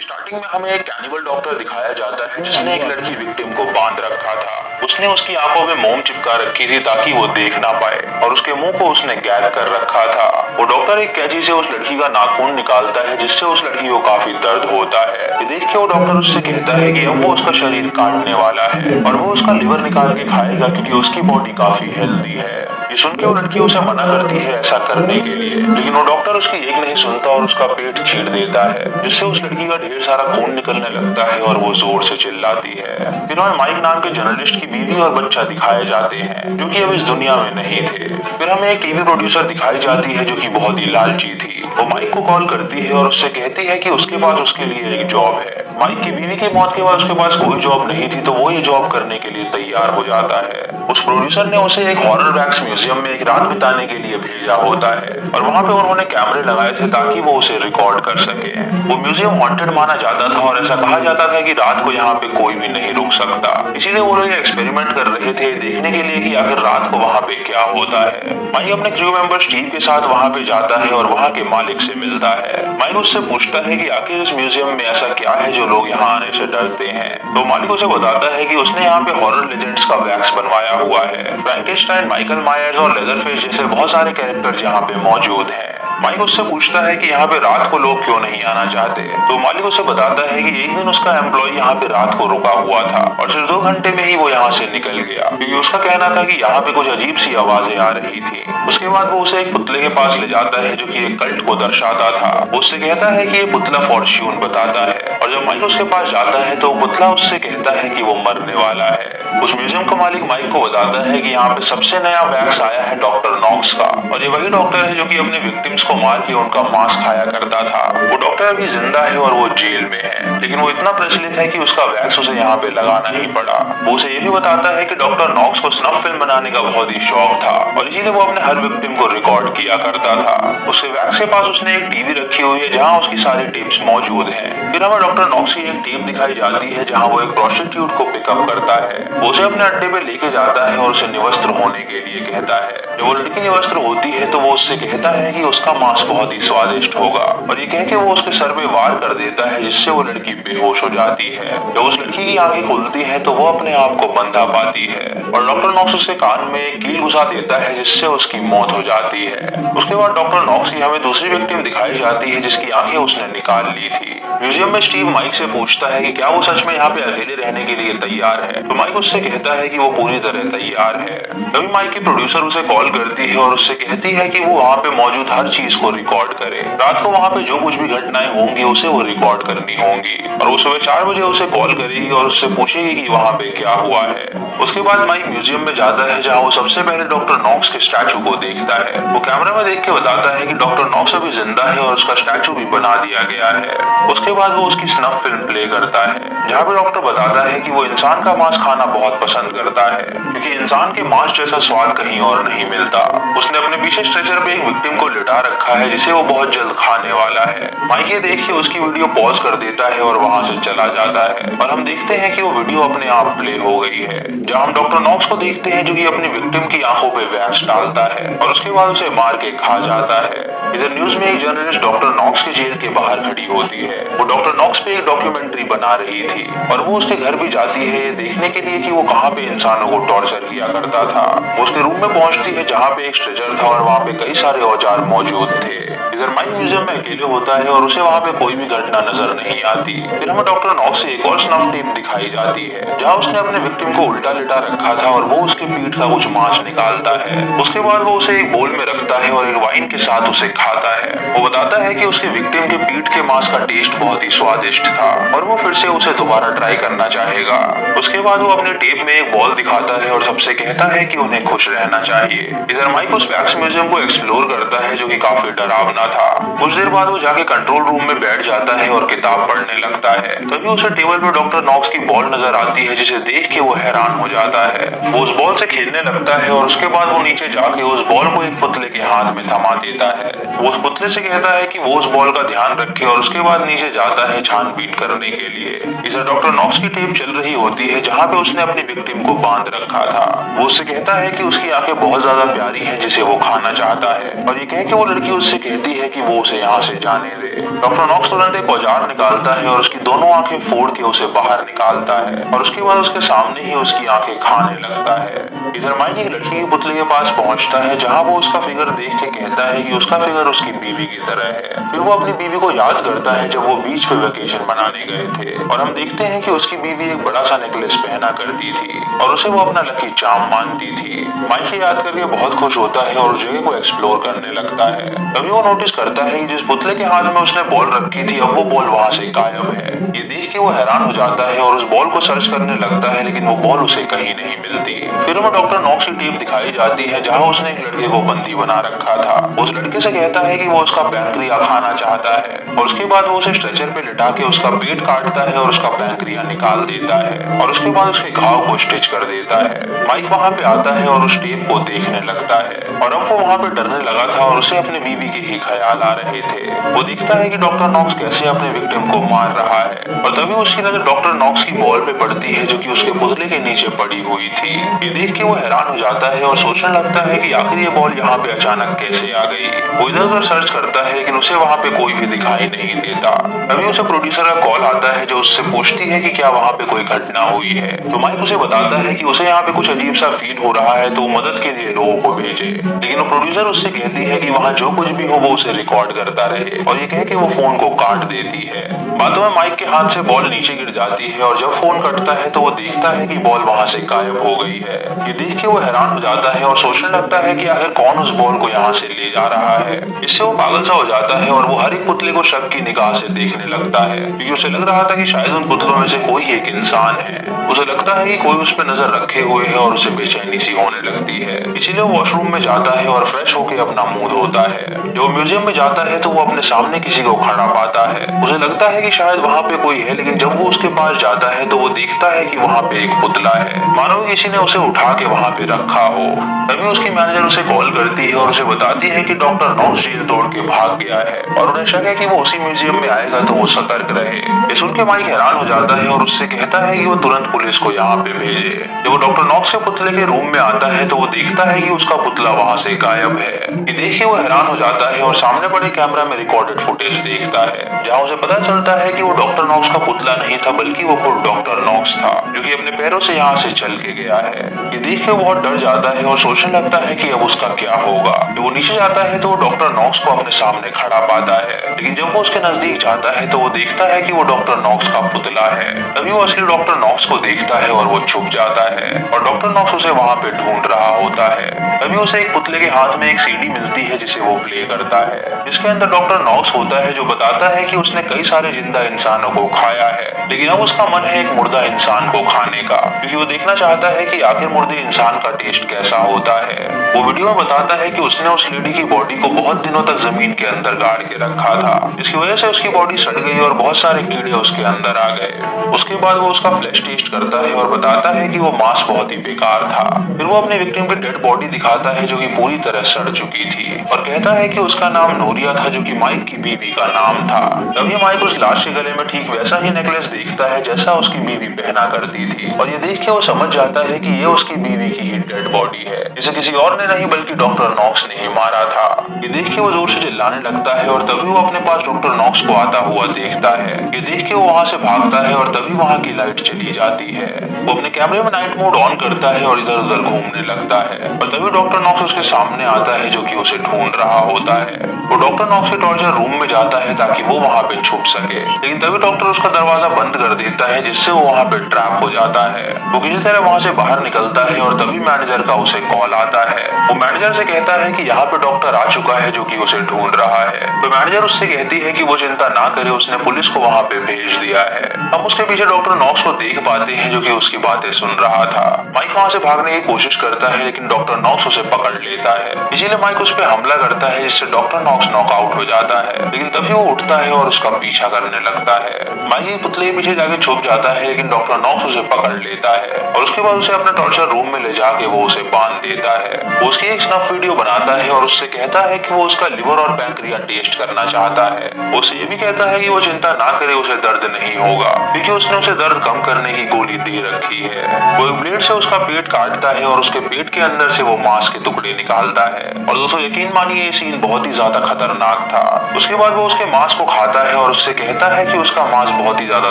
Starting में हमें एक कैनिबल डॉक्टर दिखाया जाता है जिसने एक लड़की विक्टिम को बांध रखा था। उसने उसकी आंखों में मोम चिपका रखी थी ताकि वो देख ना पाए और उसके मुंह को उसने गैद कर रखा था। वो डॉक्टर एक कैंची से उस लड़की का नाखून निकालता है जिससे उस लड़की को काफी दर्द होता है। ये देख के वो डॉक्टर उससे कहता है कि अब वो उसका शरीर काटने वाला है और वो उसका लिवर निकाल के खाएगा क्योंकि उसकी बॉडी काफी हेल्दी है। ये सुन के वो लड़की उसे मना करती है ऐसा करने के लिए, लेकिन वो डॉक्टर उसकी एक नहीं सुनता और उसका पेट चीर देता है जिससे उस लड़की का ढेर सारा खून निकलने लगता है और वो जोर से चिल्लाती है। फिर हमें माइक नाम के जर्नलिस्ट की बीवी और बच्चा दिखाए जाते हैं जो कि अब इस दुनिया में नहीं थे। फिर हमें एक टीवी प्रोड्यूसर दिखाई जाती है जो कि बहुत ही लालची थी। वो माइक को कॉल करती है और उससे कहती है कि उसके पास उसके लिए एक जॉब है। माइक की बीवी की मौत के बाद उसके पास कोई जॉब नहीं थी तो वो ये जॉब करने के लिए तैयार हो जाता है। उस प्रोड्यूसर ने उसे एक हॉरर वैक्स म्यूजियम में एक रात बिताने के लिए भेजा होता है और वहाँ पे उन्होंने कैमरे लगाए थे ताकि वो उसे रिकॉर्ड कर सके। वो म्यूजियम हॉन्टेड माना जाता था और ऐसा कहा जाता था कि रात को यहाँ पे कोई भी नहीं रुक सकता। इसीलिए वो लोग एक्सपेरिमेंट कर रहे थे देखने के लिए कि आखिर रात को वहाँ पे क्या होता है। माइक अपने क्रू मेंबर स्टीव के साथ वहाँ पे जाता है और वहाँ के मालिक से मिलता है। माइक उससे पूछता है कि आखिर इस म्यूजियम में ऐसा क्या है जो लोग यहाँ आने से डरते हैं। तो मालिक उसे बताता है कि उसने यहाँ पे हॉरर लेजेंड्स का वैक्स बनवाया हुआ है। फ्रैंकेनस्टाइन, माइकल मायर्स और लेदरफेस जैसे बहुत सारे कैरेक्टर्स यहाँ पे मौजूद हैं। माइक उससे पूछता है कि यहाँ पे रात को लोग क्यों नहीं आना चाहते। तो मालिक उसे बताता है कि एक दिन उसका एम्प्लॉय यहाँ पे रात को रुका हुआ था और सिर्फ 2 घंटे में ही वो यहाँ से निकल गया क्योंकि उसका कहना था कि यहाँ पे कुछ अजीब सी आवाजें आ रही थी। उसके बाद वो उसे एक पुतले के पास ले जाता है जो कि एक कल्ट को दर्शाता था। उससे कहता है कि ये पुतला फॉर्च्यून बताता है और जब माइक उसके पास जाता है तो पुतला उससे कहता है कि वो मरने वाला है। उस म्यूजियम का मालिक माइक को बताता है कि यहाँ पे सबसे नया वैक्स आया है डॉक्टर नॉक्स का और ये वही डॉक्टर है जो कि अपने विक्टिम्स को मार के उनका मांस खाया करता था। वो डॉक्टर अभी जिंदा है और वो जेल में है, लेकिन वो इतना प्रचलित है कि उसका वैक्स उसे यहाँ पे लगाना ही पड़ा। वो उसे ये भी बताता है कि डॉक्टर नॉक्स को स्नफ फिल्म बनाने का बहुत ही शौक था और इसीलिए वो अपने हर विक्टिम को रिकॉर्ड किया करता था। उसके वैक्स के पास उसने एक टीवी रखी हुई है जहाँ उसकी सारी टेप्स मौजूद हैं। फिर हमें डॉक्टर नॉक्स की एक टेप दिखाई जाती है जहाँ वो एक प्रोस्टिट्यूट को पिकअप करता है। वो उसे अपने अड्डे पे लेके जाता है और उसे निवस्त्र होने के लिए कहता है। जब वो लड़की निवस्त्र होती है तो वो उससे कहता है कि उसका मांस बहुत ही स्वादिष्ट होगा और ये कह के वो उसके सर पे वार कर देता है जिससे वो लड़की बेहोश हो जाती है। जब उस लड़की की आंखें खुलती हैं तो वो अपने आप को बंधा पाती है और डॉक्टर नॉक्स उसके कान में एक कील घुसा देता है जिससे उसकी मौत हो जाती है। उसके बाद डॉक्टर नॉक्स की हमें दूसरी विक्टिम दिखाई जाती है जिसकी आंखें उसने निकाल ली थी। म्यूजियम में स्टीव माइक से पूछता है कि क्या वो सच में यहाँ पे अकेले रहने के लिए तैयार है। तो माइक उससे कहता है कि वो पूरी तरह तैयार है। तभी माइक की प्रोड्यूसर उसे कॉल करती है और उससे कहती है कि वो वहाँ पे मौजूद हर चीज को रिकॉर्ड करे। रात को वहाँ पे जो कुछ भी घटनाएं होंगी उसे वो रिकॉर्ड करनी होंगी और वो सुबह 4 बजे उसे कॉल करेगी और उससे पूछेगी कि वहाँ पे क्या हुआ है। उसके बाद माइक म्यूजियम में जाता है जहाँ वो सबसे पहले डॉक्टर नॉक्स के स्टैचू को देखता है। वो कैमरा में देख के बताता है कि डॉक्टर नॉक्स अभी जिंदा है और उसका स्टैचू भी बना दिया गया है। उसके बाद वो उसकी स्नफ फिल्म प्ले करता है जहाँ पे डॉक्टर बताता है कि वो इंसान का मांस खाना बहुत पसंद करता है क्योंकि इंसान के मांस जैसा स्वाद कहीं और नहीं मिलता। उसने अपने पीछे स्ट्रेचर पे एक विक्टिम को लिटा रखा है जिसे वो बहुत जल्द खाने वाला है। माइक ये देख के उसकी वीडियो पॉज कर देता है और वहां से चला जाता है और हम देखते हैं कि वो वीडियो अपने आप प्ले हो गई है जहाँ हम डॉक्टर नॉक्स को देखते हैं जो कि अपनी विक्टिम की आंखों पे वैक्स डालता है और उसके बाद उसे मार के खा जाता है। इधर न्यूज में एक जर्नलिस्ट डॉक्टर नॉक्स के जेल के बाहर खड़ी होती है। वो डॉक्टर नॉक्स पे एक डॉक्यूमेंट्री बना रही थी और वो उसके घर भी जाती है देखने के लिए कि वो कहाँ पे इंसानों को टॉर्चर किया करता था। वो उसके रूम में पहुंचती है जहाँ पे एक स्ट्रेचर था और वहाँ पे कई सारे औजार मौजूद थे। इधर माइक म्यूजियम में अकेले होता है और उसे वहाँ पे कोई भी घटना नजर नहीं आती। फिर हमें डॉक्टर नॉक्स से एक और स्नफ टेप दिखाई जाती है जहाँ उसने अपने विक्टिम को उल्टा लिटा रखा था और वो उसके पीठ का कुछ मांस निकालता है। उसके बाद वो उसे एक बोल में रखता है और एक वाइन के साथ उसे खाता है। वो बताता है कि उसके विक्टिम के पीठ के मांस का टेस्ट बहुत ही स्वादिष्ट था और वो फिर से उसे दोबारा ट्राई करना चाहेगा। उसके बाद वो अपने टेप में एक बॉल दिखाता है और सबसे कहता है कि उन्हें खुश रहना चाहिए। इधर माइक उस वैक्स म्यूजियम को एक्सप्लोर करता है जो कि काफी डरावना था। कुछ देर बाद वो जाके कंट्रोल रूम में बैठ जाता है और किताब पढ़ने लगता है। तभी उसे टेबल पे डॉक्टर नॉक्स की बॉल नजर आती है जिसे देख के वो हैरान हो जाता है। वो उस बॉल से खेलने लगता है और उसके बाद वो नीचे जाके उस बॉल को एक पुतले के हाथ में थमा देता है वो उस पुतले से कहता है कि वो उस बॉल का ध्यान रखे और उसके बाद नीचे जाता है छानबीन करने के लिए। इधर डॉक्टर नॉक्स की टेप चल रही होती है जहाँ पे उसने अपनी विक्टिम को बांध रखा था। वो उससे कहता है कि उसकी आंखें बहुत ज्यादा प्यारी हैं जिसे वो खाना चाहता है और ये कह के वो लड़की उससे कहती है कि वो उसे यहाँ से जाने दे। डॉक्टर नॉक्स तुरंत एक औजार निकालता है और उसकी दोनों आंखें फोड़ के उसे बाहर निकालता है और उसके बाद उसके सामने ही उसकी आंखें खाने लगता है। इधर माइक एक लड़की के पुतले के पास पहुंचता है जहाँ वो उसका फिगर देख के कहता है कि उसका फिगर उसकी बीवी की तरह है। फिर वो अपनी बीवी को याद करता है जब वो बीच पे वेकेशन मनाने गए थे और हम देखते हैं कि उसकी बीवी एक बड़ा सा नेकलेस पहना करती थी और उसे वो अपना लकी चार्म मानती थी। माइक याद करके बहुत खुश होता है और उस जगह को एक्सप्लोर करने लगता है। तभी वो नोटिस करता है कि जिस पुतले के हाथ में उसने बॉल रखी थी अब वो बॉल वहाँ से गायब है। ये देख के वो हैरान हो जाता है और उस बॉल को सर्च करने लगता है लेकिन वो बॉल उसे कहीं नहीं मिलती। फिर वो डॉक्टर नॉक्स की टेप दिखाई जाती है जहाँ उसने एक लड़के को बंदी बना रखा था। उस लड़के से कहता है कि वो उसका पैंक्रिया खाना चाहता है और उसके बाद वो उसे स्ट्रेचर पे लिटा के उसका पेट काटता है और उसका पैंक्रिया निकाल देता है और उसके बाद उसके घाव को स्टिच कर देता है। माइक वहाँ पे आता है और उस टेप को देखने लगता है और अब वो वहाँ पे डरने लगा था और उसे अपने बीवी के ही ख्याल आ रहे थे। वो देखता है कि डॉक्टर नॉक्स कैसे अपने विक्टिम को मार रहा है और तभी उसकी नजर डॉक्टर नॉक्स की बॉल पे पड़ती है जो कि उसके पुतले के नीचे पड़ी हुई थी। ये देख के वो हैरान हो जाता है और सोचने लगता है कि आखिर ये बॉल यहाँ पे अचानक कैसे आ गई। वो इधर उधर सर्च करता है लेकिन उसे वहाँ पे कोई भी दिखाई नहीं देता। तभी उसे प्रोड्यूसर का कॉल आता है जो उससे पूछती है कि क्या वहाँ पे कोई घटना हुई है। तो माइक उसे बताता है कि उसे यहाँ पे कुछ अजीब सा फील हो रहा है तो वो मदद के लिए लोगों को भेजे, लेकिन वो प्रोड्यूसर उससे कहती है कि वहाँ जो कुछ भी हो वो उसे रिकॉर्ड करता रहे और ये कह के वो फोन को काट देती है। बातों में माइक के हाथ से बॉल नीचे गिर जाती है और जब फोन कटता है तो वो देखता है कि बॉल वहाँ से गायब हो गई है। ये देख के वो हैरान हो जाता है और सोचने लगता है कि आखिर कौन उस बॉल को यहाँ से ले जा रहा है। इससे वो पागल सा हो जाता है और वो हर एक पुतले को शक की निगाह से देखने लगता है क्योंकि उसे लग रहा था कि शायद उन पुतलों में से कोई एक इंसान है। उसे लगता है कि कोई उस पर नजर रखे हुए है और उसे बेचैनी सी होने लगती है। इसीलिए वो वॉशरूम में जाता है और फ्रेश होकर अपना मुंह धोता है। जब वो म्यूजियम में जाता है तो वो अपने सामने किसी को खड़ा पाता है। उसे लगता है कि शायद वहाँ पे कोई है, लेकिन जब वो उसके पास जाता है तो वो देखता है कि वहाँ पे एक पुतला है, मानो किसी ने उसे उठा के वहाँ पे रखा हो। तभी उसकी मैनेजर उसे कॉल करती है और उसे बताती है कि डॉक्टर नॉक्स जेल तोड़ के भाग गया है और उन्हें शक है कि वो उसी म्यूजियम में आएगा तो वो सतर्क रहे। ये सुन के माइक हैरान हो जाता है और उससे कहता है कि वो तुरंत पुलिस को यहाँ पे भेजे। जब वो डॉक्टर नॉक्स के पुतले के रूम में आता है तो वो देखता है कि उसका पुतला वहाँ से गायब है। ये देख के वो हैरान हो जाता है और सामने पड़े कैमरा में रिकॉर्डेड फुटेज देखता है जहाँ उसे पता चलता है कि वो डॉक्टर नॉक्स का पुतला नहीं था बल्कि वो खुद डॉक्टर नॉक्स था जो कि अपने पैरों से यहाँ से चल के गया है। ये देख के बहुत डर जाता है और सोचने लगता है कि अब उसका क्या होगा। जब वो नीचे जाता है तो वो डॉक्टर नॉक्स को अपने सामने खड़ा पाता है, लेकिन जब वो उसके नजदीक जाता है तो वो देखता है कि वो डॉक्टर नॉक्स का पुतला है। तभी वो असली डॉक्टर नॉक्स को देखता है और वो छुप जाता है और डॉक्टर नॉक्स उसे वहाँ पे ढूंढ रहा होता है। तभी उसे एक पुतले के हाथ में एक सीडी मिलती है जिसे वो प्ले करता है, जिसके अंदर डॉक्टर नॉक्स होता है जो बताता है कि उसने कई सारे जिंदा इंसानों को खाया है, लेकिन अब उसका मन है एक मुर्दा इंसान को खाने का क्योंकि वो देखना चाहता है कि आखिर मुर्दे इंसान का टेस्ट कैसा होता है। वो वीडियो में बताता है कि उसने उस लेडी की बॉडी को बहुत दिनों तक जमीन के अंदर गाड़ के रखा था, जिसकी वजह से उसकी बॉडी सड़ गई और बहुत सारे कीड़े उसके अंदर आ गए। उसके बाद वो उसका फ्लैश टेस्ट करता है और बताता है कि वो मांस बहुत ही बेकार था। फिर वो अपने विक्टिम की डेड बॉडी दिखाता है जो कि पूरी तरह सड़ चुकी थी और कहता है कि उसका नाम नूरिया था जो कि माइक की बीवी का नाम था। तभी माइक उस लाश के गले में ठीक वैसा ही नेकलेस देखता है जैसा उसकी बीवी पहना करती थी और ये देख के वो समझ जाता है कि ये उसकी बीवी की ही डेड बॉडी है, जिसे किसी और ने नहीं बल्कि डॉक्टर नॉक्स ने ही मारा था। ये देख के वो जोर से चिल्लाने लगता है और तभी वो अपने पास डॉक्टर नॉक्स को आता हुआ देखता है। ये देख के वो वहाँ से भागता है और तभी वहाँ की लाइट चली जाती है। वो अपने कैमरे में नाइट मोड ऑन करता है और इधर उधर घूमने लगता है और तभी डॉक्टर नॉक्स उसके सामने आता है जो कि उसे ढूंढ रहा होता है। वो डॉक्टर नॉक्स के टॉर्चर रूम में जाता है ताकि वो वहाँ पे छुप सके, लेकिन तभी डॉक्टर उसका दरवाजा बंद कर देता है जिससे वो वहाँ पे ट्रैप हो जाता है। वो किसी तरह वहाँ से बाहर निकलता है और तभी मैनेजर का उसे कॉल आता है। वो मैनेजर से कहता है कि यहाँ पे डॉक्टर आ चुका है जो कि उसे ढूंढ रहा है। तो मैनेजर उससे कहती है कि वो चिंता ना करे, उसने पुलिस को वहाँ पे भेज दिया है। हम उसके पीछे डॉक्टर नॉक्स को देख पाते हैं जो कि उसकी बातें सुन रहा था। माइक वहाँ से भागने की कोशिश करता है लेकिन डॉक्टर नॉक्स उसे पकड़ लेता है, इसीलिए माइक उस पर हमला करता है जिससे डॉक्टर नॉक्स नॉकआउट हो जाता है। लेकिन तभी वो उठता है और उसका पीछा करने लगता है। माइक माइक एक पुतले के पीछे जाके छुप जाता है, लेकिन डॉक्टर नॉक्स उसे पकड़ लेता है और उसके बाद उसे अपने टॉर्चर रूम में ले जाके वो उसे बांध देता है। वो उसकी एक स्नफ वीडियो बनाता है और उससे कहता है कि वो उसका लिवर और पैंक्रिया टेस्ट करना चाहता है। वो उसे ये भी कहता है कि वो चिंता ना करे, उसे दर्द नहीं होगा क्योंकि उसने उसे दर्द कम करने की गोली दे रखी है। वो एक ब्लेड से उसका पेट काटता है और उसके पेट के अंदर से वो मांस के टुकड़े निकालता है। और दोस्तों यकीन मानिए ये सीन बहुत ही ज्यादा खतरनाक था। उसके बाद वो उसके मांस को खाता है और उससे कहता है कि उसका मांस बहुत ही ज्यादा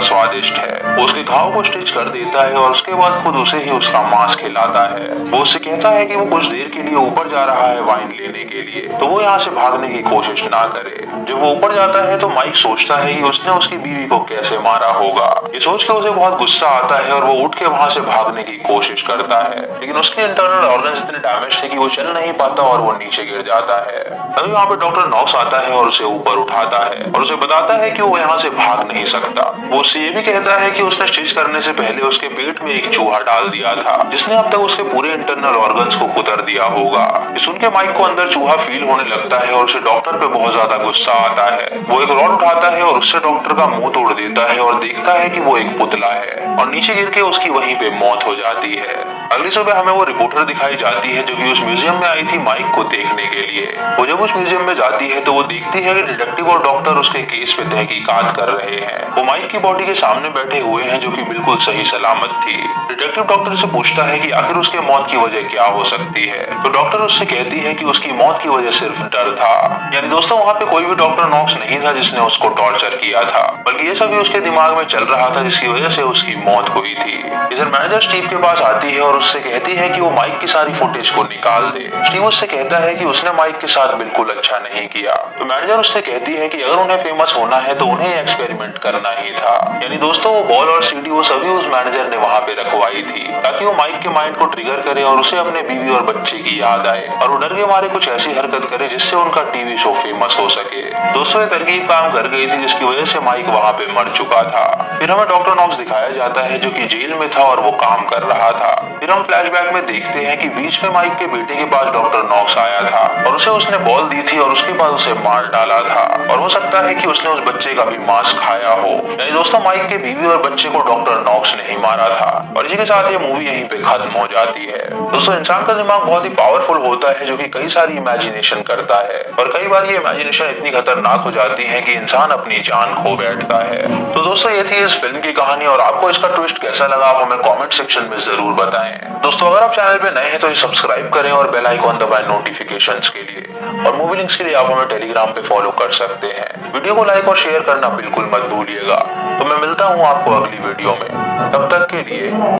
स्वादिष्ट है। वो उसके घाव को स्टिच कर देता है और उसके बाद खुद उसे ही उसका मांस खिलाता है। वो उससे कहता है कि वो कुछ देर के लिए ऊपर जा रहा है वाइन लेने के लिए, तो वो यहाँ से भागने की कोशिश ना करे। जब वो ऊपर जाता है तो माइक सोचता है कि उसने उसकी बीवी को कैसे मारा होगा। ये सोच के उसे बहुत गुस्सा आता है और वो उठ के वहाँ से भागने की कोशिश करता है, लेकिन उसके इंटरनल ऑर्गन्स इतने डैमेज थे कि वो चल नहीं पाता और वो नीचे गिर जाता है। तभी वहाँ पे डॉक्टर नॉक्स आता है और उसे ऊपर उठाता है और उसे बताता है कि वो यहाँ से भाग नहीं सकता। वो उससे ये भी कहता है कि उसने स्टिच करने से पहले उसके पेट में एक चूहा डाल दिया था जिसने अब तक उसके पूरे इंटरनल ऑर्गन्स को कुतर दिया होगा। ये सुन के माइक को अंदर चूहा फील होने लगता है और उसे डॉक्टर पे बहुत ज्यादा गुस्सा आता है। वो एक रॉड उठाता है और उससे डॉक्टर का मुंह तोड़ देता है और देखता है कि वो एक पुतला है और नीचे गिर के उसकी वहीं पे मौत हो जाती है। अगली सुबह हमें वो रिपोर्टर दिखाई जाती है जो कि उस म्यूजियम में आई थी माइक को देखने के लिए। वो जब उस म्यूजियम में जाती है तो वो देखती है कि डिटेक्टिव और डॉक्टर उसके केस पे तहकीकात कर रहे हैं। वो माइक की बॉडी के सामने बैठे हुए हैं जो कि बिल्कुल सही सलामत थी। डिटेक्टिव डॉक्टर से पूछता है कि आखिर उसके मौत की वजह क्या हो सकती है, तो डॉक्टर उससे कहती है कि उसकी मौत की वजह सिर्फ डर था। यानी दोस्तों वहाँ पे कोई भी डॉक्टर नॉक्स नहीं था जिसने उसको टॉर्चर किया था, बल्कि ये सभी उसके दिमाग में चल रहा था जिसकी वजह से उसकी मौत हुई थी। इधर मैनेजर स्टीव के पास आती है और उससे कहती है कि वो माइक की सारी फुटेज को निकाल दे। स्टीव उससे कहता है कि उसने माइक के साथ बिल्कुल अच्छा नहीं किया। तो मैनेजर उससे कहती है कि अगर उन्हें फेमस होना है तो उन्हें एक्सपेरिमेंट करना ही था। यानी दोस्तों वो बॉल और सीडी वो सभी उस मैनेजर ने वहाँ पे रखवाई थी ताकि वो माइक के माइंड को ट्रिगर करे और उसे अपने बीवी और बच्चे की याद आए और वो डर के मारे कुछ ऐसी हरकत करे जिससे उनका टीवी शो फेमस हो सके। दोस्तों ये तरकीब काम कर गई थी जिसकी वजह से माइक वहाँ पे मर चुका था। फिर हमें डॉक्टर नॉक्स दिखाया जाता है जो कि जेल में था और वो काम कर रहा था। फिर हम फ्लैशबैक में देखते हैं कि बीच में माइक के बेटे के पास डॉक्टर नॉक्स आया था और उसे उसने बॉल दी थी और उसके बाद उसे मार डाला था और हो सकता है कि उसने उस बच्चे का भी मांस खाया हो। यानी दोस्तों माइक के बीवी और बच्चे को डॉक्टर नॉक्स ने ही मारा था और इसी के साथ ये मूवी यहीं पे खत्म हो जाती है। दोस्तों इंसान का दिमाग बहुत ही पावरफुल होता है जो कि कई सारी इमेजिनेशन करता है और कई बार ये इमेजिनेशन इतनी खतरनाक हो जाती है कि इंसान अपनी जान खो बैठता है। तो दोस्तों ये थी इस फिल्म की कहानी और आपको इसका ट्विस्ट कैसा लगा आप हमें कमेंट सेक्शन में जरूर बताएं। दोस्तों अगर आप चैनल पे नए हैं तो सब्सक्राइब करें और बेल आइकॉन दबाएं नोटिफिकेशंस के लिए और मूवी लिंक्स के लिए आप हमें टेलीग्राम पे फॉलो कर सकते हैं। वीडियो को लाइक और शेयर करना बिल्कुल मत भूलिएगा। तो मैं मिलता हूँ आपको अगली वीडियो में, तब तक के लिए